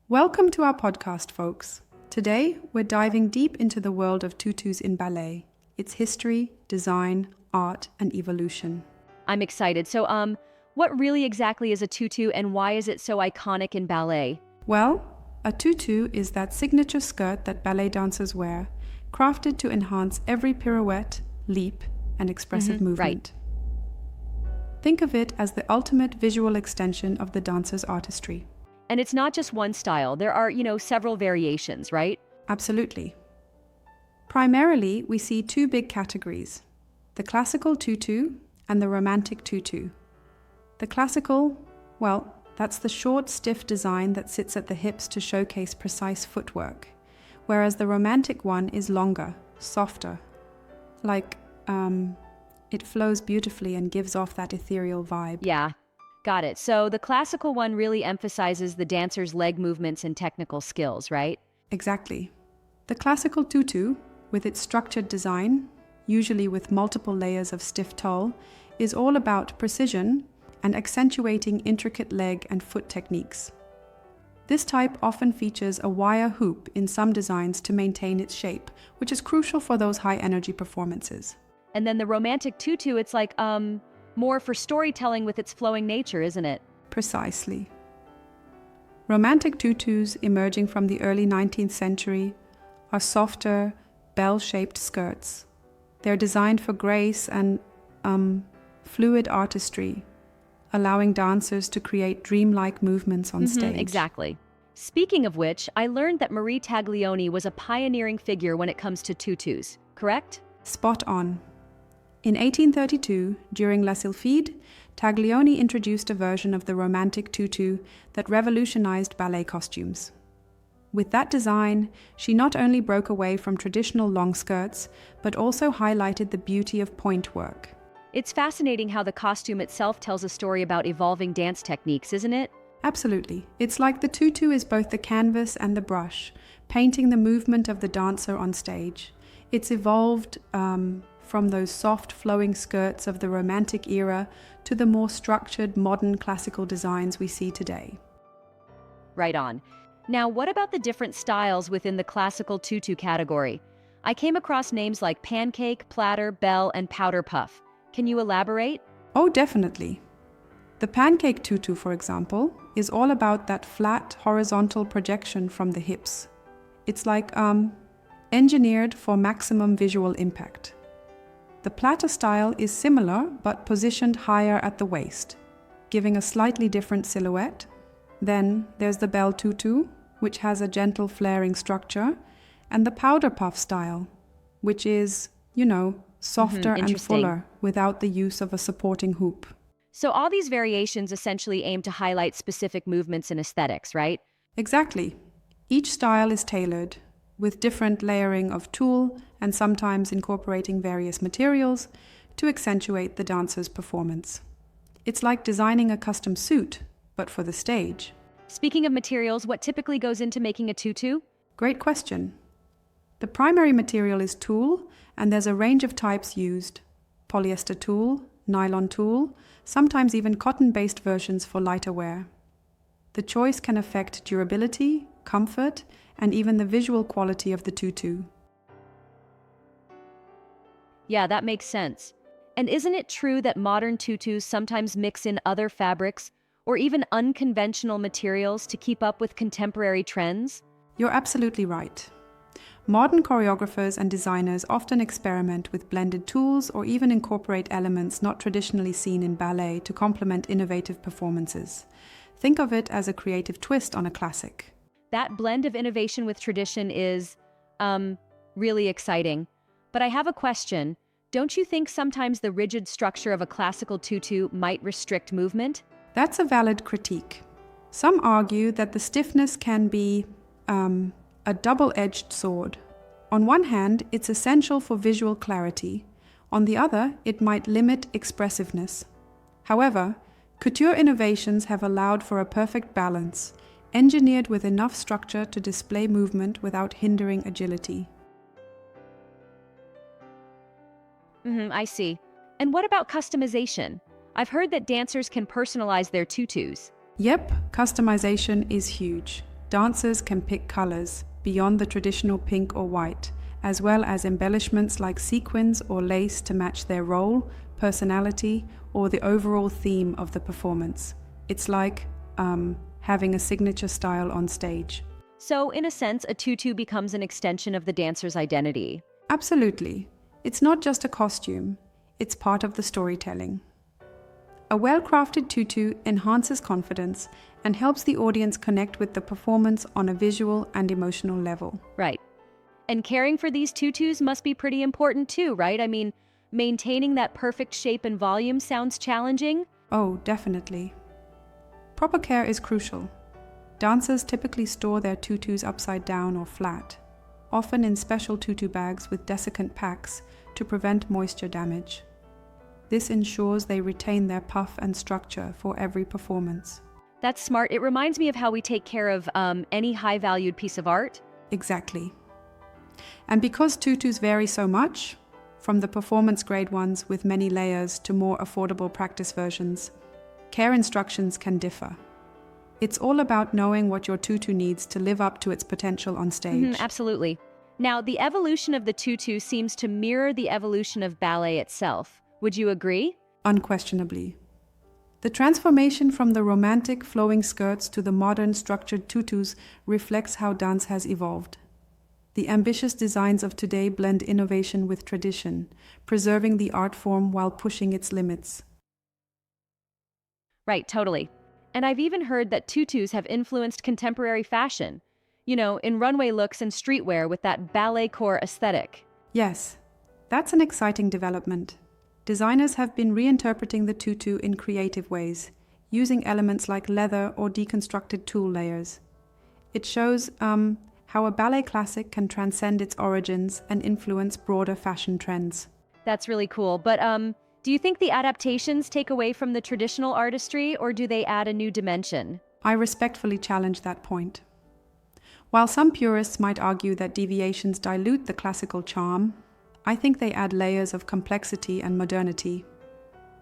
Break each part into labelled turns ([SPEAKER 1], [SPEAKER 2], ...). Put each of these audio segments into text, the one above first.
[SPEAKER 1] Welcome to our podcast, folks. Today, we're diving deep into the world of tutus in ballet, its history, design, art, and evolution.
[SPEAKER 2] I'm excited. So, what really exactly is a tutu and why is it so iconic in ballet?
[SPEAKER 1] Well, a tutu is that signature skirt that ballet dancers wear, crafted to enhance every pirouette, leap, and expressive movement. Think of it as the ultimate visual extension of the dancer's artistry.
[SPEAKER 2] And it's not just one style. There are, several variations, right?
[SPEAKER 1] Absolutely. Primarily, we see two big categories: the classical tutu and the romantic tutu. The classical, well, that's the short, stiff design that sits at the hips to showcase precise footwork, whereas the romantic one is longer, softer, it flows beautifully and gives off that ethereal vibe.
[SPEAKER 2] Yeah, got it. So the classical one really emphasizes the dancer's leg movements and technical skills, right?
[SPEAKER 1] Exactly. The classical tutu, with its structured design, usually with multiple layers of stiff tulle, is all about precision and accentuating intricate leg and foot techniques. This type often features a wire hoop in some designs to maintain its shape, which is crucial for those high-energy performances.
[SPEAKER 2] And then the romantic tutu, it's like, more for storytelling with its flowing nature, isn't it?
[SPEAKER 1] Precisely. Romantic tutus emerging from the early 19th century are softer, bell-shaped skirts. They're designed for grace and, fluid artistry, allowing dancers to create dreamlike movements on stage.
[SPEAKER 2] Exactly. Speaking of which, I learned that Marie Taglioni was a pioneering figure when it comes to tutus, correct?
[SPEAKER 1] Spot on. In 1832, during La Sylphide, Taglioni introduced a version of the romantic tutu that revolutionized ballet costumes. With that design, she not only broke away from traditional long skirts, but also highlighted the beauty of point work.
[SPEAKER 2] It's fascinating how the costume itself tells a story about evolving dance techniques, isn't it?
[SPEAKER 1] Absolutely. It's like the tutu is both the canvas and the brush, painting the movement of the dancer on stage. It's evolved from those soft, flowing skirts of the Romantic era to the more structured, modern classical designs we see today.
[SPEAKER 2] Right on. Now, what about the different styles within the classical tutu category? I came across names like Pancake, Platter, Bell, and Powder Puff. Can you elaborate?
[SPEAKER 1] Oh, definitely. The Pancake tutu, for example, is all about that flat, horizontal projection from the hips. It's like, engineered for maximum visual impact. The Platter style is similar, but positioned higher at the waist, giving a slightly different silhouette. Then there's the Bell tutu, which has a gentle flaring structure, and the Powder Puff style, which is, softer and fuller without the use of a supporting hoop.
[SPEAKER 2] So all these variations essentially aim to highlight specific movements and aesthetics, right?
[SPEAKER 1] Exactly. Each style is tailored, with different layering of tulle and sometimes incorporating various materials to accentuate the dancer's performance. It's like designing a custom suit, but for the stage.
[SPEAKER 2] Speaking of materials, what typically goes into making a tutu?
[SPEAKER 1] Great question. The primary material is tulle, and there's a range of types used: polyester tulle, nylon tulle, sometimes even cotton-based versions for lighter wear. The choice can affect durability, comfort, and even the visual quality of the tutu.
[SPEAKER 2] Yeah, that makes sense. And isn't it true that modern tutus sometimes mix in other fabrics or even unconventional materials to keep up with contemporary trends?
[SPEAKER 1] You're absolutely right. Modern choreographers and designers often experiment with blended tools or even incorporate elements not traditionally seen in ballet to complement innovative performances. Think of it as a creative twist on a classic.
[SPEAKER 2] That blend of innovation with tradition is, really exciting. But I have a question. Don't you think sometimes the rigid structure of a classical tutu might restrict movement?
[SPEAKER 1] That's a valid critique. Some argue that the stiffness can be a double-edged sword. On one hand, it's essential for visual clarity. On the other, it might limit expressiveness. However, couture innovations have allowed for a perfect balance, engineered with enough structure to display movement without hindering agility.
[SPEAKER 2] I see. And what about customization? I've heard that dancers can personalize their tutus.
[SPEAKER 1] Yep, customization is huge. Dancers can pick colors beyond the traditional pink or white, as well as embellishments like sequins or lace to match their role, personality, or the overall theme of the performance. It's like having a signature style on stage.
[SPEAKER 2] So, in a sense, a tutu becomes an extension of the dancer's identity.
[SPEAKER 1] Absolutely. It's not just a costume, it's part of the storytelling. A well-crafted tutu enhances confidence and helps the audience connect with the performance on a visual and emotional level.
[SPEAKER 2] Right. And caring for these tutus must be pretty important too, right? I mean, maintaining that perfect shape and volume sounds challenging.
[SPEAKER 1] Oh, definitely. Proper care is crucial. Dancers typically store their tutus upside down or flat, often in special tutu bags with desiccant packs to prevent moisture damage. This ensures they retain their puff and structure for every performance.
[SPEAKER 2] That's smart. It reminds me of how we take care of any high-valued piece of art.
[SPEAKER 1] Exactly. And because tutus vary so much, from the performance-grade ones with many layers to more affordable practice versions, care instructions can differ. It's all about knowing what your tutu needs to live up to its potential on stage.
[SPEAKER 2] Absolutely. Now, the evolution of the tutu seems to mirror the evolution of ballet itself. Would you agree?
[SPEAKER 1] Unquestionably. The transformation from the romantic flowing skirts to the modern structured tutus reflects how dance has evolved. The ambitious designs of today blend innovation with tradition, preserving the art form while pushing its limits.
[SPEAKER 2] Right, totally. And I've even heard that tutus have influenced contemporary fashion, in runway looks and streetwear with that ballet core aesthetic.
[SPEAKER 1] Yes, that's an exciting development. Designers have been reinterpreting the tutu in creative ways, using elements like leather or deconstructed tulle layers. It shows how a ballet classic can transcend its origins and influence broader fashion trends.
[SPEAKER 2] That's really cool. But do you think the adaptations take away from the traditional artistry, or do they add a new dimension?
[SPEAKER 1] I respectfully challenge that point. While some purists might argue that deviations dilute the classical charm, I think they add layers of complexity and modernity.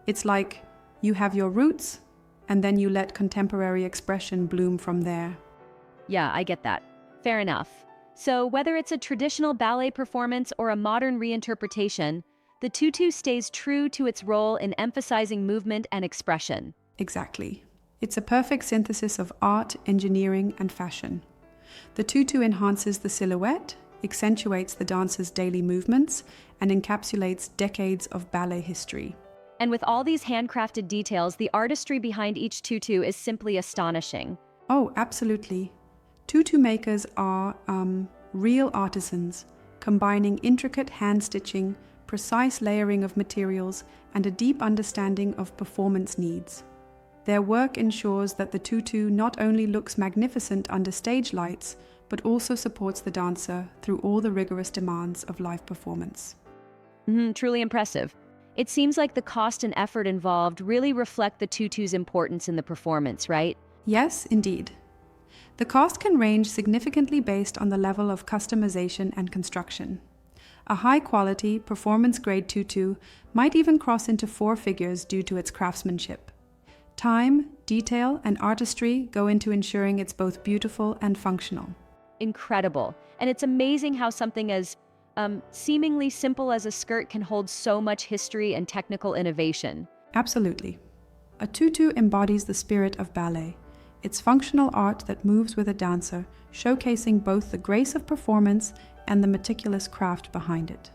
[SPEAKER 1] It's like you have your roots, and then you let contemporary expression bloom from there.
[SPEAKER 2] Yeah, I get that. Fair enough. So whether it's a traditional ballet performance or a modern reinterpretation, the tutu stays true to its role in emphasizing movement and expression.
[SPEAKER 1] Exactly. It's a perfect synthesis of art, engineering, and fashion. The tutu enhances the silhouette, accentuates the dancer's daily movements, and encapsulates decades of ballet history.
[SPEAKER 2] And with all these handcrafted details, the artistry behind each tutu is simply astonishing.
[SPEAKER 1] Oh, absolutely. Tutu makers are real artisans, combining intricate hand-stitching, precise layering of materials, and a deep understanding of performance needs. Their work ensures that the tutu not only looks magnificent under stage lights, but also supports the dancer through all the rigorous demands of live performance.
[SPEAKER 2] Truly impressive. It seems like the cost and effort involved really reflect the tutu's importance in the performance, right?
[SPEAKER 1] Yes, indeed. The cost can range significantly based on the level of customization and construction. A high-quality, performance-grade tutu might even cross into four figures due to its craftsmanship. Time, detail, and artistry go into ensuring it's both beautiful and functional.
[SPEAKER 2] Incredible. And it's amazing how something as seemingly simple as a skirt can hold so much history and technical innovation.
[SPEAKER 1] Absolutely. A tutu embodies the spirit of ballet. It's functional art that moves with a dancer, showcasing both the grace of performance and the meticulous craft behind it.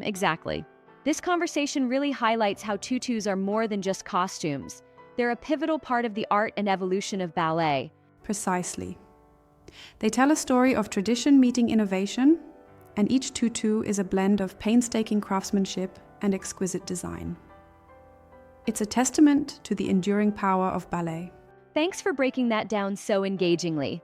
[SPEAKER 2] Exactly. This conversation really highlights how tutus are more than just costumes. They're a pivotal part of the art and evolution of ballet.
[SPEAKER 1] Precisely. They tell a story of tradition meeting innovation, and each tutu is a blend of painstaking craftsmanship and exquisite design. It's a testament to the enduring power of ballet.
[SPEAKER 2] Thanks for breaking that down so engagingly.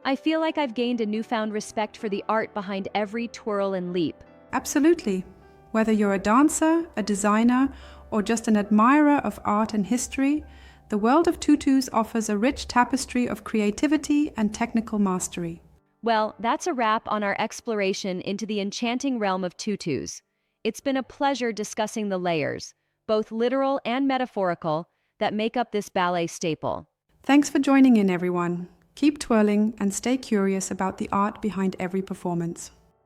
[SPEAKER 2] I feel like I've gained a newfound respect for the art behind every twirl and leap.
[SPEAKER 1] Absolutely. Whether you're a dancer, a designer, or just an admirer of art and history, the world of tutus offers a rich tapestry of creativity and technical mastery.
[SPEAKER 2] Well, that's a wrap on our exploration into the enchanting realm of tutus. It's been a pleasure discussing the layers, both literal and metaphorical, that make up this ballet staple.
[SPEAKER 1] Thanks for joining in, everyone. Keep twirling and stay curious about the art behind every performance.